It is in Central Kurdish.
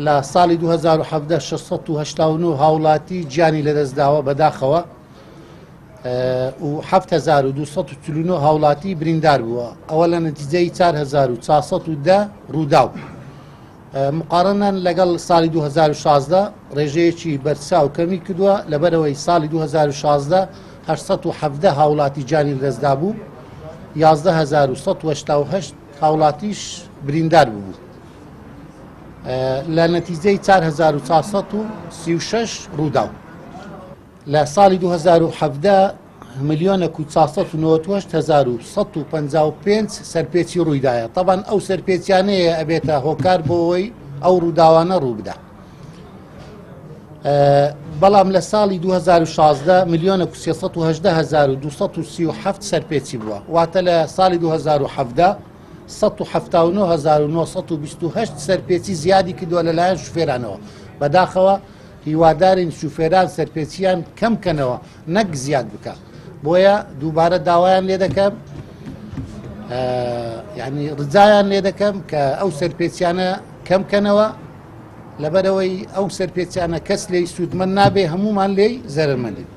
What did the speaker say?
لە ساڵی 2017 689 هاوڵاتی گیانی لەدەستداوە بەداخەوە و 7249 هاوڵاتی بریندار بووە. ئەوە لە نەتیجەی 4410 ڕووداو. مقارنەن لەگەڵ ساڵی 2016 ڕێژەیەکی بەرچاو کەمی کردووە لەبەرەوەی ساڵی 2016 817 هاوڵاتی گیانی لەدەستدا بوو، 11188 هاوڵاتیش بریندار بوو. لە نەتیجەی 4436 ڕووداو. لە ساڵی 2017 ملیۆنە و 498,155 سەرپێچی ڕوویدایە. طبعاً ئەو سەرپێچیانەیە ئەبێتە هۆکار بۆەوەی ئەو ڕووداوانە ڕوو بدە. بەڵام لە ساڵی 2016 ملیۆنە و 318,237 سەرپێچی بووە، واتە لە ساڵی 2017 179,928 سەرپێچی زیادی کردووە لەلایەن شوفێرانەوە. بەداخەوە هیوادارین شوفێران سەرپێچیان کەمکەنەوە نەک زیاد بکە. بۆیە دووبارە داوایان لێ دەکەم، یعنی ڕجایان لێ دەکەم کە ئەو سەرپێچیانە کەمکەنەوە، لەبەرەوەی ئەو سەرپێچیانە کەس لێی سوودمەند نابێ، هەمومان لێی زەرمەندین.